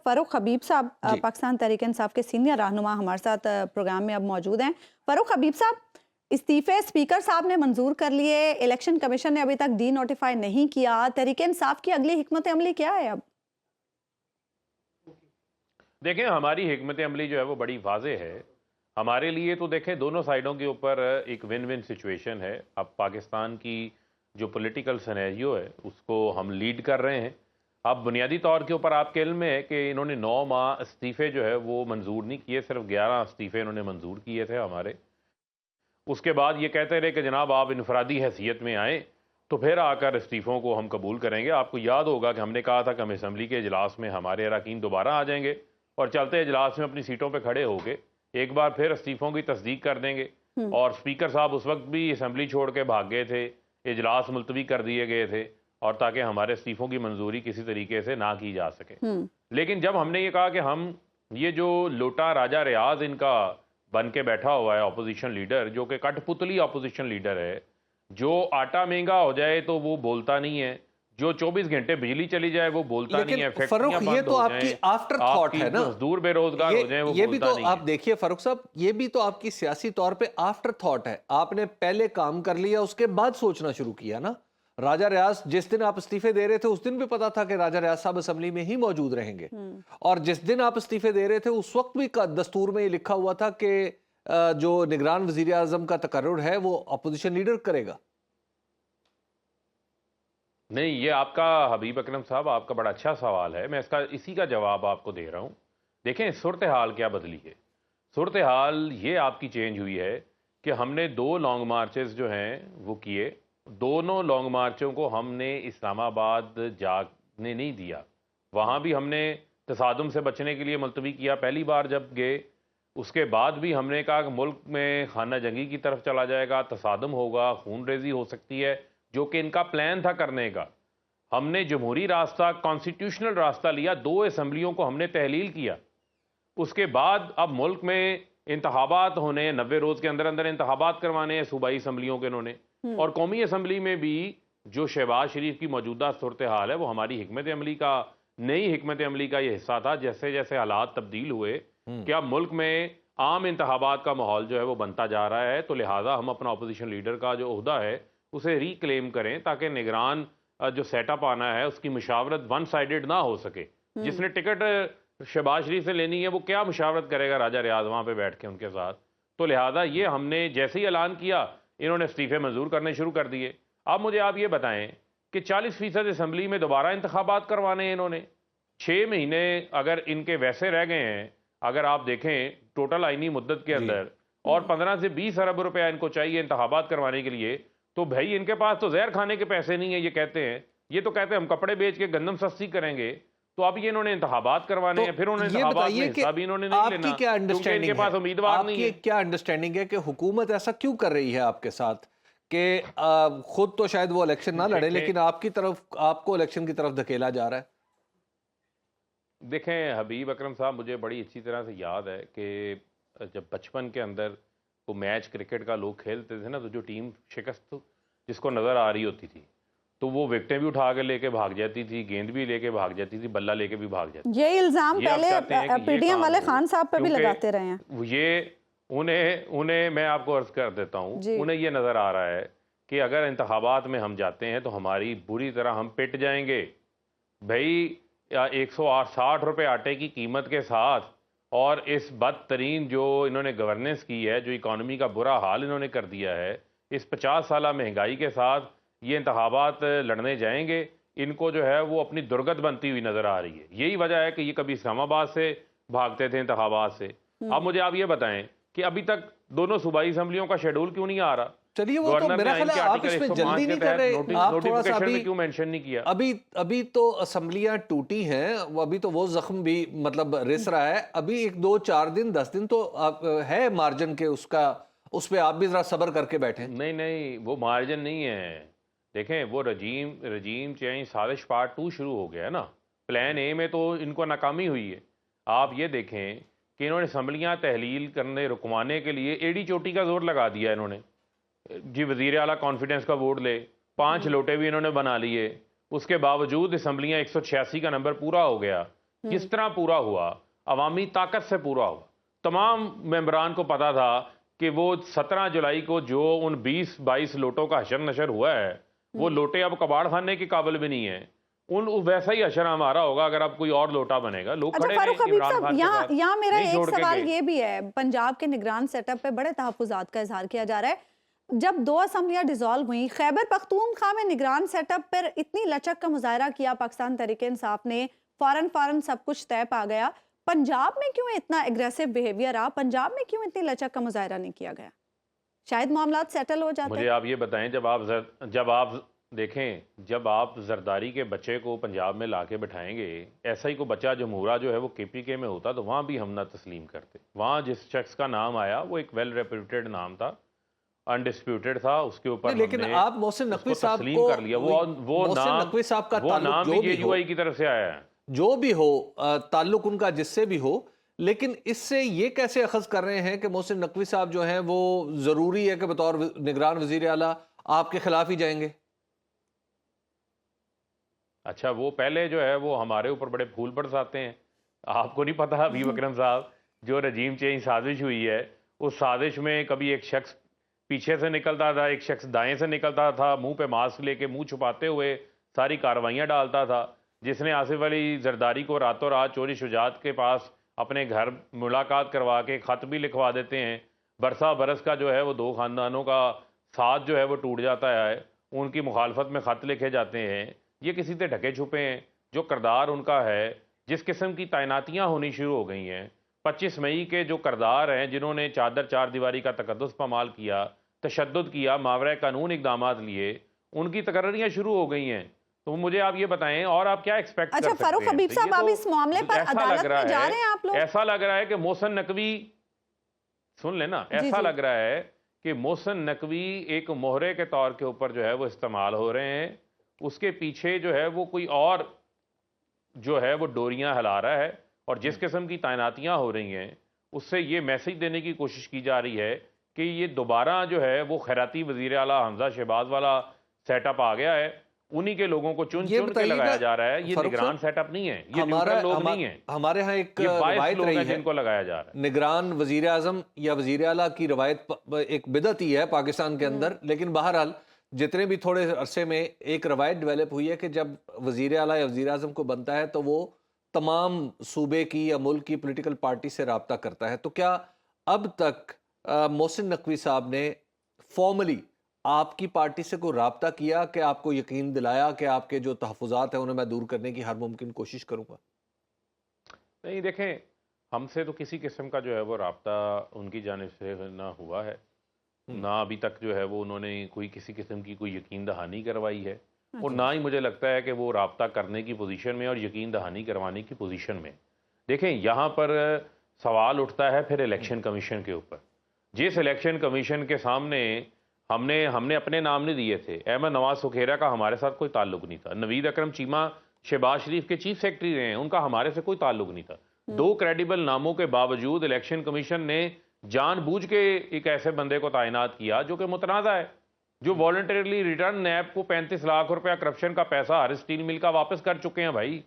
फ़ारूक हबीब साहब पाकिस्तान तहरीक-ए-इंसाफ के सीनियर रहनुमा हमारे साथ प्रोग्राम में अब मौजूद हैं। फ़ारूक हबीब साहब, इस्तीफ़े स्पीकर साहब ने मंजूर कर लिए, इलेक्शन कमीशन ने अभी तक डी नोटिफाई नहीं किया, तहरीक-ए-इंसाफ की अगली हिकमत अमली क्या है अब? देखें, हमारी हिकमत अमली जो है वो बड़ी वाज़े है। हमारे लिए तो देखें, दोनों साइडों के ऊपर एक विन विन सिचुएशन है। अब पाकिस्तान की जो पॉलिटिकल सिनेरियो है उसको हम लीड कर रहे हैं। अब बुनियादी तौर के ऊपर आपके इल्म में है कि इन्होंने 9 माह इस्तीफ़े जो है वो मंजूर नहीं किए, सिर्फ 11 इस्तीफ़े इन्होंने मंजूर किए थे हमारे। उसके बाद ये कहते रहे कि जनाब आप इनफरादी हैसियत में आएँ तो फिर आकर इस्तीफ़ों को हम कबूल करेंगे। आपको याद होगा कि हमने कहा था कि हम असम्बली के इजलास में हमारे अरकान दोबारा आ जाएंगे और चलते इजलास में अपनी सीटों पर खड़े होके एक बार फिर इस्तीफ़ों की तस्दीक कर देंगे। और स्पीकर साहब उस वक्त भी असम्बली छोड़ के भाग गए थे, इजलास मुलतवी कर दिए गए थे और ताकि हमारे इस्तीफ़ों की मंजूरी किसी तरीके से ना की जा सके। लेकिन जब हमने ये कहा कि हम ये जो लोटा राजा रियाज इनका बन के बैठा हुआ है अपोजिशन लीडर, जो कि कठपुतली अपोजिशन लीडर है, जो आटा महंगा हो जाए तो वो बोलता नहीं है, जो 24 घंटे बिजली चली जाए वो बोलता नहीं है, फरूक ये तो आपकी आफ्टर थॉट है ना, मजदूर बेरोजगार हो जाए वो ये भी बोलता तो नहीं आप है। देखिए फरूक साहब, ये भी तो आपकी सियासी तौर पे आफ्टर थॉट है। आपने पहले काम कर लिया, उसके बाद सोचना शुरू किया ना। राजा रियाज जिस दिन आप इस्तीफे दे रहे थे उस दिन भी पता था कि राजा रियाज साहब असेंबली में ही मौजूद रहेंगे, और जिस दिन आप इस्तीफे दे रहे थे उस वक्त भी दस्तूर में ये लिखा हुआ था कि जो निगरान वजीर आजम का तकर्रुर है वो अपोजिशन लीडर करेगा। नहीं, ये आपका हबीब अकरम साहब आपका बड़ा अच्छा सवाल है, मैं इसी का जवाब आपको दे रहा हूँ। देखें, सूरत हाल क्या बदली है। सूरत हाल ये आपकी चेंज हुई है कि हमने 2 लॉन्ग मार्चेस जो हैं वो किए। दोनों लॉन्ग मार्चों को हमने इस्लामाबाद जाने नहीं दिया, वहाँ भी हमने तसादुम से बचने के लिए मुलतवी किया पहली बार जब गए। उसके बाद भी हमने कहा कि मुल्क में खाना जंगी की तरफ चला जाएगा, तसादुम होगा, खून रेजी हो सकती है, जो कि इनका प्लान था करने का। हमने जमहूरी रास्ता, कॉन्स्टिट्यूशनल रास्ता लिया, 2 असम्बलियों को हमने तहलील किया। उसके बाद अब मुल्क में इंतखाबात होने हैं, 90 रोज़ के अंदर अंदर इंतखाबात करवाने हैं सूबाई असम्बलियों के इन्होंने। और कौमी असम्बली में भी जो शहबाज शरीफ की मौजूदा सूरत हाल है वो हमारी हिकमत अमली का, नई हिकमत अमली का ये हिस्सा था। जैसे जैसे हालात तब्दील हुए कि अब मुल्क में आम इंतखाबात का माहौल जो है वो बनता जा रहा है, तो लिहाजा हम अपना अपोजिशन लीडर का जो ओहदा है उसे रिक्लेम करें ताकि निगरान जो सेटअप आना है उसकी मुशावरत वन साइडेड ना हो सके। जिसने टिकट शहबाज शरीफ से लेनी है वो क्या मुशावरत करेगा राजा रियाज वहाँ पे बैठ के उनके साथ। तो लिहाजा ये हमने जैसे ही ऐलान किया इन्होंने इस्तीफे मंजूर करने शुरू कर दिए। अब मुझे आप ये बताएं कि 40% असम्बली में दोबारा इंतखाबात करवाने हैं इन्होंने। 6 महीने अगर इनके वैसे रह गए हैं, अगर आप देखें टोटल आईनी मुद्दत के अंदर, और 15 से 20 अरब रुपया इनको चाहिए इंतखाबात करवाने के लिए, तो भाई इनके पास तो जहर खाने के पैसे नहीं है। ये कहते हैं, ये तो कहते हैं हम कपड़े बेच के गंदम सस्ती करेंगे। तो अब ये इन्होंने इंतखाबात करवाने हैं, फिर उन्होंने इंतखाबात में हिस्सा भी इन्होंने नहीं लेना, क्या अंडरस्टैंडिंग इनके पास उम्मीदवार नहीं है। क्या अंडरस्टैंडिंग है कि हुकूमत ऐसा क्यों कर रही है आपके साथ कि खुद तो शायद वो इलेक्शन ना लड़े लेकिन आपकी तरफ, आपको इलेक्शन की तरफ धकेला जा रहा है? देखें हबीब अकरम साहब, मुझे बड़ी अच्छी तरह से याद है कि जब बचपन के अंदर वो मैच क्रिकेट का लोग खेलते थे ना, तो जो टीम शिकस्त जिसको नज़र आ रही होती थी तो वो विकेटें भी उठा के लेके भाग जाती थी, गेंद भी लेके भाग जाती थी, बल्ला लेके भी भाग जाती थी। ये इल्जाम पहले पीडीएम वाले खान साहब पे भी लगाते रहे हैं। ये उन्हें मैं आपको अर्ज कर देता हूँ, उन्हें ये नज़र आ रहा है कि अगर इंतखाबात में हम जाते हैं तो हमारी बुरी तरह हम पिट जाएंगे। भाई 160 रुपये आटे की कीमत के साथ और इस बदतरीन जो इन्होंने गवर्नेंस की है, जो इकॉनमी का बुरा हाल इन्होंने कर दिया है, इस 50 साल महंगाई के साथ ये इंतखाबात लड़ने जाएंगे, इनको जो है वो अपनी दुर्गत बनती हुई नज़र आ रही है। यही वजह है कि ये कभी इस्लामाबाद से भागते थे इंतखाबात से। अब मुझे आप ये बताएं कि अभी तक दोनों सूबाई असम्बलियों का शेड्यूल क्यों नहीं आ रहा? चलिए वो तो मेरा ख्याल है आप इसमें जल्दी नहीं कर रहे, आप थोड़ा सा अभी क्यों मेंशन नहीं किया? अभी तो असम्बलियां टूटी हैं, अभी तो वो जख्म भी मतलब रिस रहा है। अभी 1 2 4 दिन 10 दिन तो है मार्जिन के, उसका उस पर आप भी जरा सब्र करके बैठे। नहीं, वो मार्जिन नहीं है। देखें, वो रजीम चेंज साजिश पार्ट 2 शुरू हो गया है ना। प्लान ए में तो इनको नाकामी हुई है। आप ये देखें कि इन्होंने असम्बलियाँ तहलील करने रुकवाने के लिए एड़ी चोटी का जोर लगा दिया इन्होंने। जी वज़ीर आला कॉन्फिडेंस का वोट ले, 5 लोटे भी इन्होंने बना लिए। उसके बावजूद असम्बलियाँ 186 का नंबर पूरा हो गया, किस तरह पूरा हुआ? अवामी ताकत से पूरा हुआ। तमाम मेंबरान को पता था कि वो 17 जुलाई को जो उन 20-22 लोटों का हशर नशर हुआ है, वो लोटे अब कबाड़ खाने के काबिल भी नहीं है। उन वैसा ही हशर हमारा होगा अगर अब कोई और लोटा बनेगा। लोग अच्छा खड़े फारूक हैं हबीब इमरान साहब, खान के साथ, यहाँ मेरा नहीं एक छोड़ के सवाल गए। ये भी है, पंजाब के निगरान सेटअप पे बड़े तहफ्फुज़ात का इजहार किया जा रहा है। जब 2 असम्बलियां डिसॉल्व हुई, खैबर पख्तूनख्वा में निगरान सेटअप पर इतनी लचक का मुजाहरा किया पाकिस्तान तहरीक इंसाफ ने, फौरन सब कुछ तय पा गया। पंजाब में क्यों इतना एग्रेसिव बिहेवियर रहा? पंजाब में क्यों इतनी लचक का मुजाहरा नहीं किया गया? शायद मामला सेटल हो जाते। मुझे आप ये बताएं, जब आप जरदारी के बच्चे को पंजाब में लाके बैठाएंगे, ऐसा ही कोई बच्चा जमहूरा जो है वो KPK में होता तो वहाँ भी हम ना तस्लीम करते। वहाँ जिस शख्स का नाम आया वो एक वेल रेप्यूटेड नाम था, अनडिस्प्यूटेड था, उसके ऊपर लेकिन हमने आप मोहसिन नकवी उसको साहब तस्लीम को कर लिया। वो मोहसिन नाम नकवी साहब का वो ताल्लुक नाम जो भी भी हो, KUI की तरफ से आया है। जो भी हो, ताल्लुक उनका जिससे भी हो, लेकिन इससे ये कैसे अखज़ कर रहे हैं कि मोहसिन नकवी साहब जो हैं वो जरूरी है कि बतौर निगरान वजीर आला आपके खिलाफ ही जाएंगे? अच्छा, वो पहले जो है वो हमारे ऊपर बड़े फूल बरसाते हैं। आपको नहीं पता हबीब अकरम साहब, जो रजीम चेंज साजिश हुई है, उस साजिश में कभी एक शख्स पीछे से निकलता था, एक शख्स दाएं से निकलता था, मुंह पे मास्क लेके मुंह छुपाते हुए सारी कार्रवाइयाँ डालता था, जिसने आसिफ अली जरदारी को रातों रात चोरी शुजात के पास अपने घर मुलाकात करवा के ख़त भी लिखवा देते हैं। बरसा बरस का जो है वो 2 ख़ानदानों का साथ जो है वो टूट जाता है, उनकी मुखालफत में ख़त लिखे जाते हैं। ये किसी से ढके छुपे हैं। जो करदार उनका है, जिस किस्म की तैनातियाँ होनी शुरू हो गई हैं, 25 मई के जो करदार हैं जिन्होंने चार दीवारी का तकद्दुस पामाल किया, तशद्दुद किया, मावरा कानून इक़दामात लिए, उनकी तकर्रियाँ शुरू हो गई हैं। तो मुझे आप ये बताएं, और आप क्या एक्सपेक्ट कर सकते हैं? अच्छा फारूक हबीब साहब, आप इस मामले पर अदालत में जा रहे हैं आप लोग? ऐसा लग रहा है कि मोहसिन नकवी, सुन लेना, ऐसा लग रहा है कि मोहसिन नकवी एक मोहरे के तौर के ऊपर जो है वो इस्तेमाल हो रहे हैं। उसके पीछे जो है वो कोई और जो है वो डोरियां हिला रहा है, और जिस किस्म की तैनातियां हो रही हैं उससे ये मैसेज देने की कोशिश की जा रही है कि ये दोबारा जो है वो खैराती वजीर आला हमजा शहबाज वाला सेटअप आ गया है। उन्हीं के लोगों को चुन के लगाया जा रहा है। ये निगरान सेटअप नहीं है, ये न्यूट्रल लोग नहीं है। हमारे यहाँ एक रवायत रही है जिनको लगाया जा रहा है। निगरान वजीर आजम या वजीर आला की रवायत एक बिदअत ही है पाकिस्तान के अंदर, लेकिन बहरहाल जितने भी थोड़े अरसे में एक रवायत डेवलप हुई है कि जब वजीर आला या वजीर आजम को बनता है तो वो तमाम सूबे की या मुल्क की पॉलिटिकल पार्टी से रब्ता करता है। तो क्या अब तक मोहसिन नकवी साहब ने फॉर्मली आपकी पार्टी से कोई रब्ता किया कि आपको यकीन दिलाया कि आपके जो तहफ़्फ़ुज़ात हैं उन्हें मैं दूर करने की हर मुमकिन कोशिश करूँगा? नहीं, देखें, हमसे तो किसी किस्म का जो है वो रब्ता उनकी जानिब से ना हुआ है, ना अभी तक जो है वो उन्होंने कोई किसी किस्म की कोई यकीन दहानी करवाई है, और ना ही मुझे लगता है कि वो रब्ता करने की पोजीशन में और यकीन दहानी करवाने की पोजीशन में। देखें, यहाँ पर सवाल उठता है फिर इलेक्शन कमीशन के ऊपर। जिस इलेक्शन कमीशन के सामने हमने अपने नाम नहीं दिए थे, अहमद नवाज सुखेरा का हमारे साथ कोई ताल्लुक नहीं था, नवीद अकरम चीमा शहबाज शरीफ के चीफ सेक्रेटरी रहे हैं, उनका हमारे से कोई ताल्लुक नहीं था। 2 क्रेडिबल नामों के बावजूद इलेक्शन कमीशन ने जानबूझ के एक ऐसे बंदे को तैनात किया जो कि मुतनाज़ा है, जो वॉलंटरीली रिटर्न नैब को 35 लाख रुपया करप्शन का पैसा हर स्टील मिल का वापस कर चुके हैं। भाई,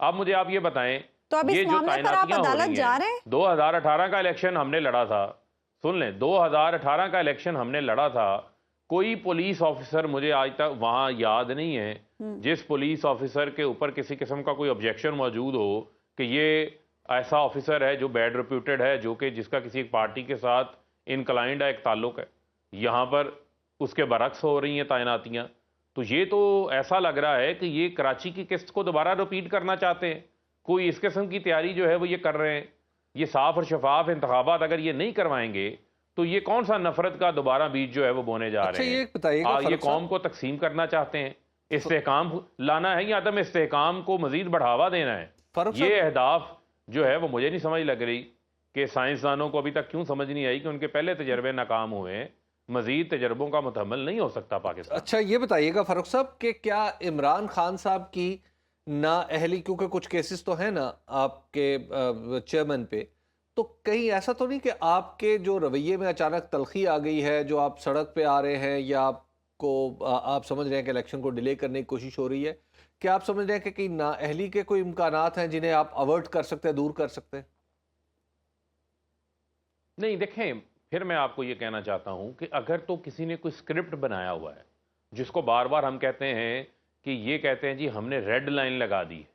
अब मुझे आप ये बताएं, तो अब ये इस जो मामले पर आप अदालत जा रहे हैं? 2018 का इलेक्शन हमने लड़ा था, सुन लें, 2018 का इलेक्शन हमने लड़ा था। कोई पुलिस ऑफिसर मुझे आज तक वहां याद नहीं है जिस पुलिस ऑफिसर के ऊपर किसी किस्म का कोई ऑब्जेक्शन मौजूद हो कि ये ऐसा ऑफिसर है जो बैड रिप्यूटेड है, जो कि जिसका किसी एक पार्टी के साथ इनक्लाइंड है, एक ताल्लुक है। यहाँ पर उसके बरक्स हो रही हैं तैनातियाँ। तो ये तो ऐसा लग रहा है कि ये कराची की किस्त को दोबारा रिपीट करना चाहते हैं। कोई इस किस्म की तैयारी जो है वो ये कर रहे हैं। ये साफ और शफाफ इंतखाबात अगर ये नहीं करवाएंगे तो ये कौन सा नफरत का दोबारा बीज जो है वो बोने जा रहे हैं। ये बताइएगा, ये कौम को तकसीम करना चाहते हैं, इस्तेहकाम लाना है या अदम इस्तेहकाम को मजीद बढ़ावा देना है। ये अहदाफ जो है वो मुझे नहीं समझ लग रही कि साइंसदानों को अभी तक क्यों समझ नहीं आई कि उनके पहले तजर्बे नाकाम हुए हैं, मजीद तजर्बों का मुतहम्मल नहीं हो सकता पाकिस्तान। अच्छा, ये बताइएगा फारूक साहब कि क्या इमरान खान साहब की ना अहली, क्योंकि कुछ केसेस तो हैं ना आपके चेयरमैन पे, तो कहीं ऐसा तो नहीं कि आपके जो रवैये में अचानक तलखी आ गई है, जो आप सड़क पे आ रहे हैं या आपको आप समझ रहे हैं कि इलेक्शन को डिले करने की कोशिश हो रही है, क्या आप समझ रहे हैं कि नाअहली के कोई इम्कानात हैं जिन्हें आप अवर्ट कर सकते हैं, दूर कर सकते हैं? नहीं, देखें, फिर मैं आपको ये कहना चाहता हूं कि अगर तो किसी ने कोई स्क्रिप्ट बनाया हुआ है, जिसको बार बार हम कहते हैं कि ये कहते हैं जी हमने रेड लाइन लगा दी,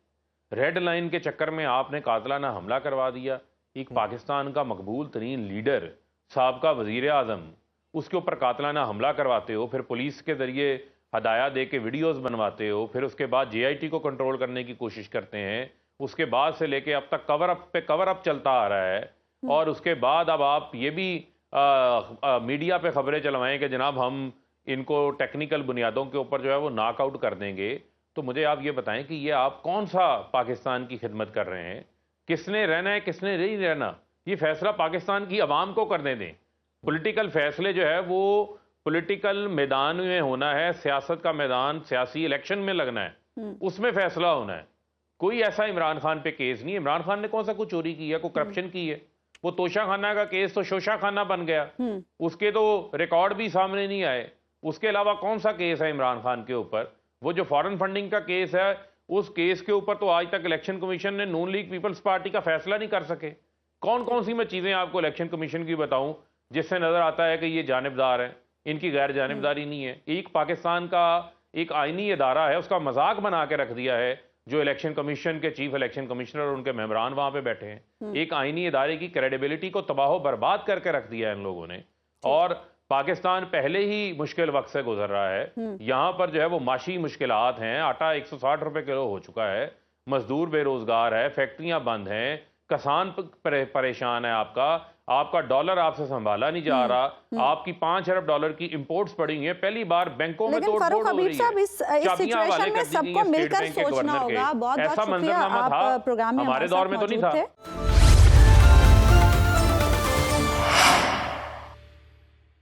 रेड लाइन के चक्कर में आपने कातलाना हमला करवा दिया, एक पाकिस्तान का मकबूल तरीन लीडर, साबका वजीर आजम, उसके ऊपर कातलाना हमला करवाते हो, फिर पुलिस के जरिए हदाया दे के वीडियोज़ बनवाते हो, फिर उसके बाद JIT को कंट्रोल करने की कोशिश करते हैं, उसके बाद से लेके अब तक कवर अप पे कवर अप चलता आ रहा है, और उसके बाद अब आप ये भी मीडिया पे खबरें चलवाएं कि जनाब हम इनको टेक्निकल बुनियादों के ऊपर जो है वो नॉकआउट कर देंगे। तो मुझे आप ये बताएं कि ये आप कौन सा पाकिस्तान की खिदमत कर रहे हैं? किसने रहना है, किसने नहीं रहना, ये फैसला पाकिस्तान की आवाम को करने दें। पॉलिटिकल फैसले जो है वो पॉलिटिकल मैदान में होना है, सियासत का मैदान, सियासी इलेक्शन में लगना है, उसमें फैसला होना है। कोई ऐसा इमरान खान पे केस नहीं है। इमरान खान ने कौन सा कुछ चोरी की है, कोई करप्शन की है? वो तोशा खाना का केस तो शोशा खाना बन गया, उसके तो रिकॉर्ड भी सामने नहीं आए। उसके अलावा कौन सा केस है इमरान खान के ऊपर? वो जो फॉरेन फंडिंग का केस है, उस केस के ऊपर तो आज तक इलेक्शन कमीशन ने नून लीग पीपल्स पार्टी का फैसला नहीं कर सके। कौन कौन सी मैं चीजें आपको इलेक्शन कमीशन की बताऊं जिससे नजर आता है कि ये जानिबदार है? इनकी गैर जानिबदारी नहीं है। एक पाकिस्तान का एक आईनी इदारा है, उसका मजाक बना के रख दिया है जो इलेक्शन कमीशन के चीफ इलेक्शन कमिश्नर और उनके मेंबरान वहां पे बैठे हैं। एक आईनी इदारे की क्रेडिबिलिटी को तबाह बर्बाद करके रख दिया है इन लोगों ने। और पाकिस्तान पहले ही मुश्किल वक्त से गुजर रहा है। यहाँ पर जो है वो माशी मुश्किलात हैं। आटा 160 रुपए किलो हो चुका है, मजदूर बेरोजगार है, फैक्ट्रियां बंद हैं, किसान परेशान है। आपका डॉलर आपसे संभाला नहीं जा रहा। आपकी 5 अरब डॉलर की इंपोर्ट्स पड़ी हुई है। पहली बार बैंकों में तोड़ फोड़ हो रही है। इस सिचुएशन में सबको मिलकर सोचना होगा। बहुत बहुत शुक्रिया, आप प्रोग्राम में हमारे दौर में तो नहीं था।